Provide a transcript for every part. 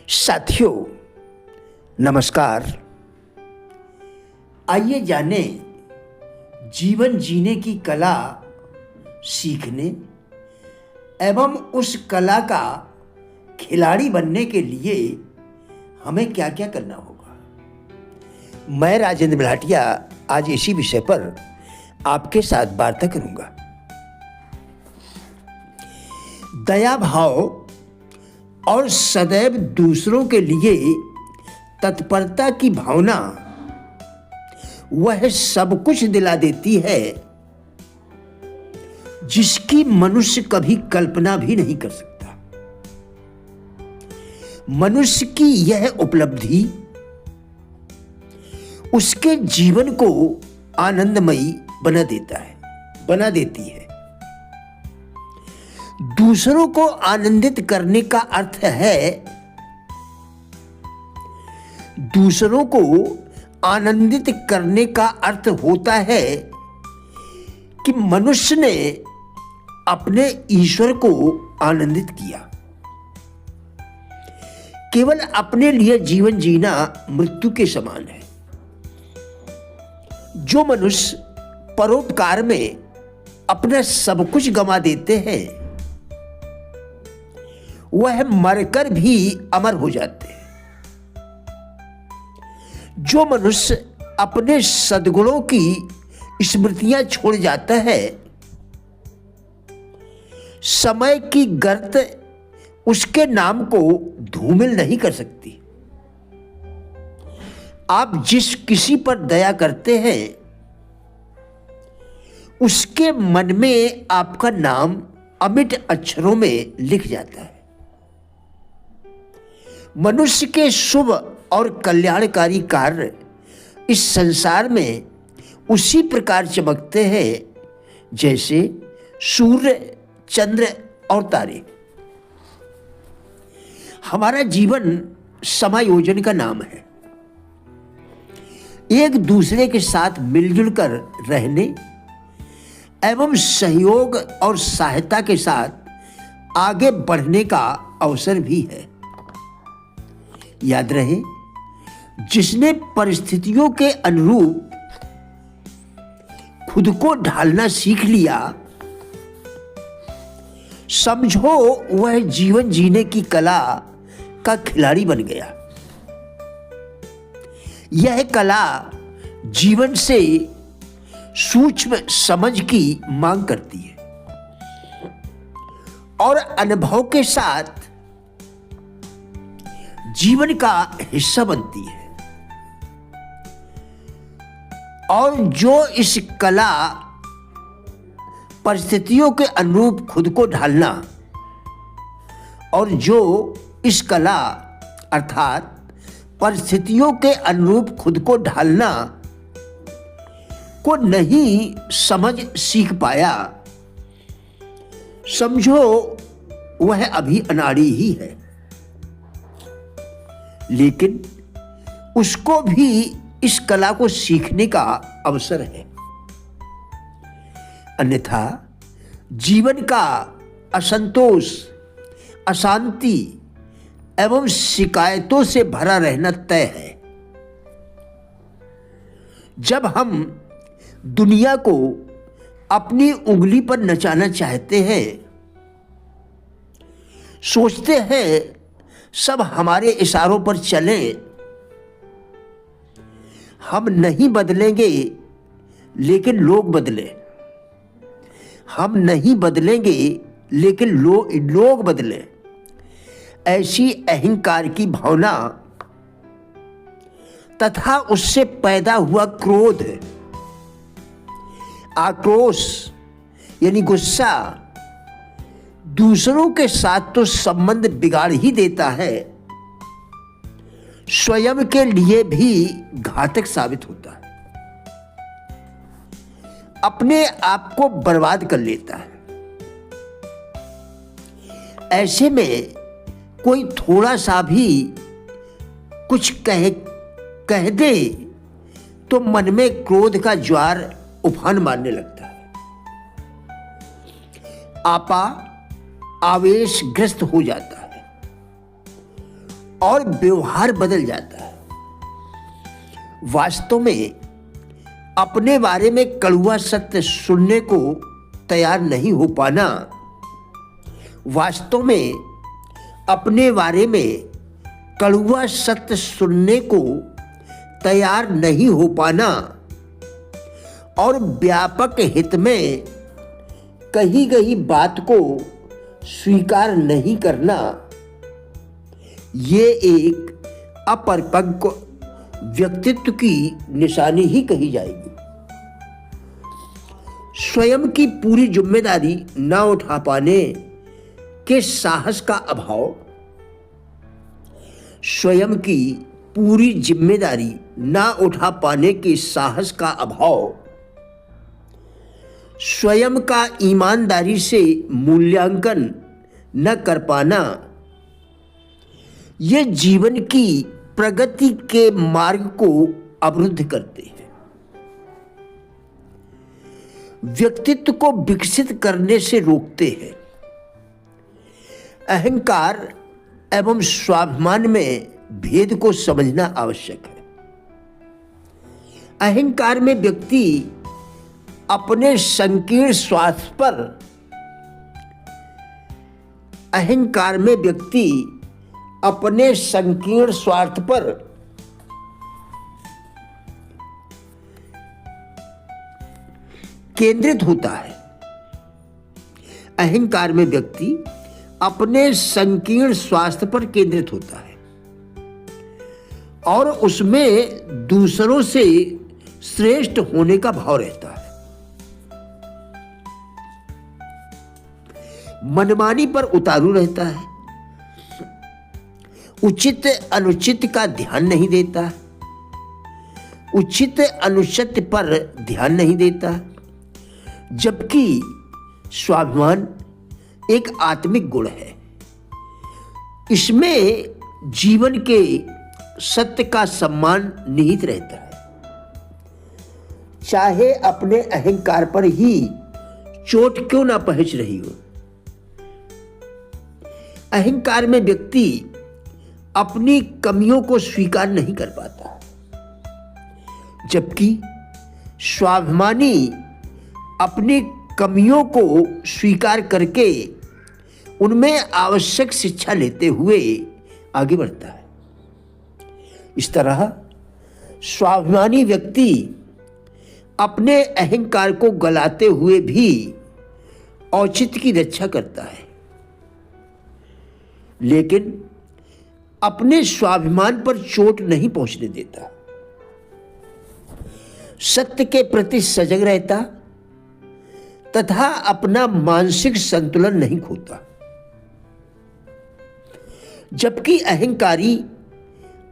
साथियों नमस्कार। आइए जाने जीवन जीने की कला सीखने एवं उस कला का खिलाड़ी बनने के लिए हमें क्या क्या करना होगा। मैं राजेंद्र भाटिया आज इसी विषय पर आपके साथ वार्ता करूंगा। दया भाव और सदैव दूसरों के लिए तत्परता की भावना वह सब कुछ दिला देती है जिसकी मनुष्य कभी कल्पना भी नहीं कर सकता। मनुष्य की यह उपलब्धि उसके जीवन को आनंदमयी बना देती है। दूसरों को आनंदित करने का अर्थ है दूसरों को आनंदित करने का अर्थ होता है कि मनुष्य ने अपने ईश्वर को आनंदित किया। केवल अपने लिए जीवन जीना मृत्यु के समान है। जो मनुष्य परोपकार में अपना सब कुछ गंवा देते हैं वह मरकर भी अमर हो जाते हैं। जो मनुष्य अपने सद्गुणों की स्मृतियां छोड़ जाता है समय की गर्त उसके नाम को धूमिल नहीं कर सकती। आप जिस किसी पर दया करते हैं उसके मन में आपका नाम अमिट अक्षरों में लिख जाता है। मनुष्य के शुभ और कल्याणकारी कार्य इस संसार में उसी प्रकार चमकते हैं जैसे सूर्य, चंद्र और तारे। हमारा जीवन समायोजन का नाम है। एक दूसरे के साथ मिलजुल कर रहने एवं सहयोग और सहायता के साथ आगे बढ़ने का अवसर भी है। याद रहे, जिसने परिस्थितियों के अनुरूप खुद को ढालना सीख लिया समझो वह जीवन जीने की कला का खिलाड़ी बन गया। यह कला जीवन से सूक्ष्म समझ की मांग करती है और अनुभव के साथ जीवन का हिस्सा बनती है। और जो इस कला परिस्थितियों के अनुरूप खुद को ढालना और जो इस कला अर्थात परिस्थितियों के अनुरूप खुद को ढालना को नहीं समझ सीख पाया समझो वह अभी अनाड़ी ही है। लेकिन उसको भी इस कला को सीखने का अवसर है। अन्यथा जीवन का असंतोष, अशांति एवं शिकायतों से भरा रहना तय है। जब हम दुनिया को अपनी उंगली पर नचाना चाहते हैं, सोचते हैं सब हमारे इशारों पर चले, हम नहीं बदलेंगे लेकिन लोग बदले। हम नहीं बदलेंगे लेकिन लोग बदले। ऐसी अहंकार की भावना तथा उससे पैदा हुआ क्रोध, आक्रोश यानी गुस्सा दूसरों के साथ तो संबंध बिगाड़ ही देता है, स्वयं के लिए भी घातक साबित होता है। अपने आप को बर्बाद कर लेता है। ऐसे में कोई थोड़ा सा भी कुछ कह दे तो मन में क्रोध का ज्वार उफान मारने लगता है। आपा आवेशग्रस्त हो जाता है और व्यवहार बदल जाता है। वास्तव में अपने बारे में कड़वा सत्य सुनने को तैयार नहीं हो पाना, वास्तव में अपने बारे में कड़वा सत्य सुनने को तैयार नहीं हो पाना और व्यापक हित में कही गई बात को स्वीकार नहीं करना, ये एक अपरिपक्व व्यक्तित्व की निशानी ही कही जाएगी। स्वयं की पूरी जिम्मेदारी न उठा पाने के साहस का अभाव, स्वयं की पूरी जिम्मेदारी न उठा पाने के साहस का अभाव, स्वयं का ईमानदारी से मूल्यांकन न कर पाना, ये जीवन की प्रगति के मार्ग को अवरुद्ध करते हैं। व्यक्तित्व को विकसित करने से रोकते हैं। अहंकार एवं स्वाभिमान में भेद को समझना आवश्यक है। अहंकार में व्यक्ति अपने संकीर्ण स्वार्थ पर अहंकार में व्यक्ति अपने संकीर्ण स्वार्थ पर केंद्रित होता है। अहंकार में व्यक्ति अपने संकीर्ण स्वार्थ पर केंद्रित होता है और उसमें दूसरों से श्रेष्ठ होने का भाव रहता है। मनमानी पर उतारू रहता है, उचित अनुचित का ध्यान नहीं देता, उचित अनुचित पर ध्यान नहीं देता, जबकि स्वाभिमान एक आत्मिक गुण है। इसमें जीवन के सत्य का सम्मान निहित रहता है। चाहे अपने अहंकार पर ही चोट क्यों ना पहुंच रही हो, अहंकार में व्यक्ति अपनी कमियों को स्वीकार नहीं कर पाता, जबकि स्वाभिमानी अपनी कमियों को स्वीकार करके उनमें आवश्यक शिक्षा लेते हुए आगे बढ़ता है। इस तरह स्वाभिमानी व्यक्ति अपने अहंकार को गलाते हुए भी औचित्य की रक्षा करता है, लेकिन अपने स्वाभिमान पर चोट नहीं पहुंचने देता। सत्य के प्रति सजग रहता तथा अपना मानसिक संतुलन नहीं खोता, जबकि अहंकारी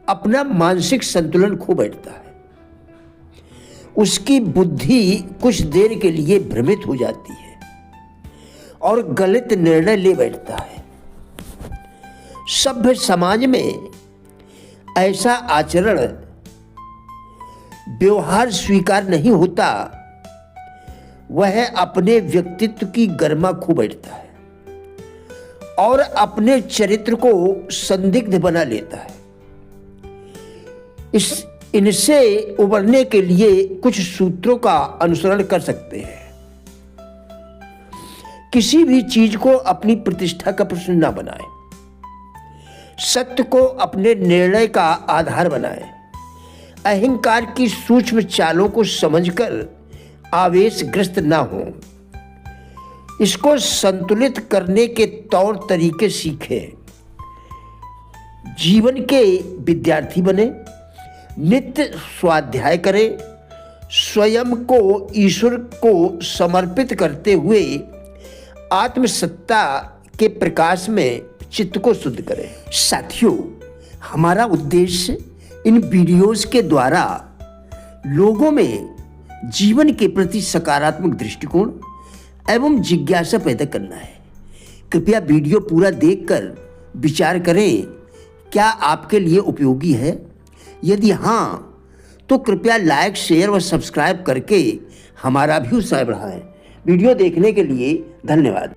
अपना मानसिक संतुलन खो बैठता है। उसकी बुद्धि कुछ देर के लिए भ्रमित हो जाती है और गलत निर्णय ले बैठता है। सभ्य समाज में ऐसा आचरण व्यवहार स्वीकार नहीं होता। वह अपने व्यक्तित्व की गरिमा खो बैठता है और अपने चरित्र को संदिग्ध बना लेता है। इनसे उबरने के लिए कुछ सूत्रों का अनुसरण कर सकते हैं। किसी भी चीज को अपनी प्रतिष्ठा का प्रश्न न बनाए, सत्य को अपने निर्णय का आधार बनाए, अहंकार की सूक्ष्म चालों को समझकर आवेशग्रस्त न हो, इसको संतुलित करने के तौर तरीके सीखें, जीवन के विद्यार्थी बने, नित्य स्वाध्याय करें, स्वयं को ईश्वर को समर्पित करते हुए आत्मसत्ता के प्रकाश में चित्त को शुद्ध करें। साथियों, हमारा उद्देश्य इन वीडियोस के द्वारा लोगों में जीवन के प्रति सकारात्मक दृष्टिकोण एवं जिज्ञासा पैदा करना है। कृपया वीडियो पूरा देखकर विचार करें, क्या आपके लिए उपयोगी है? यदि हाँ, तो कृपया लाइक, शेयर व सब्सक्राइब करके हमारा भी उत्साह बढ़ाएं। वीडियो देखने के लिए धन्यवाद।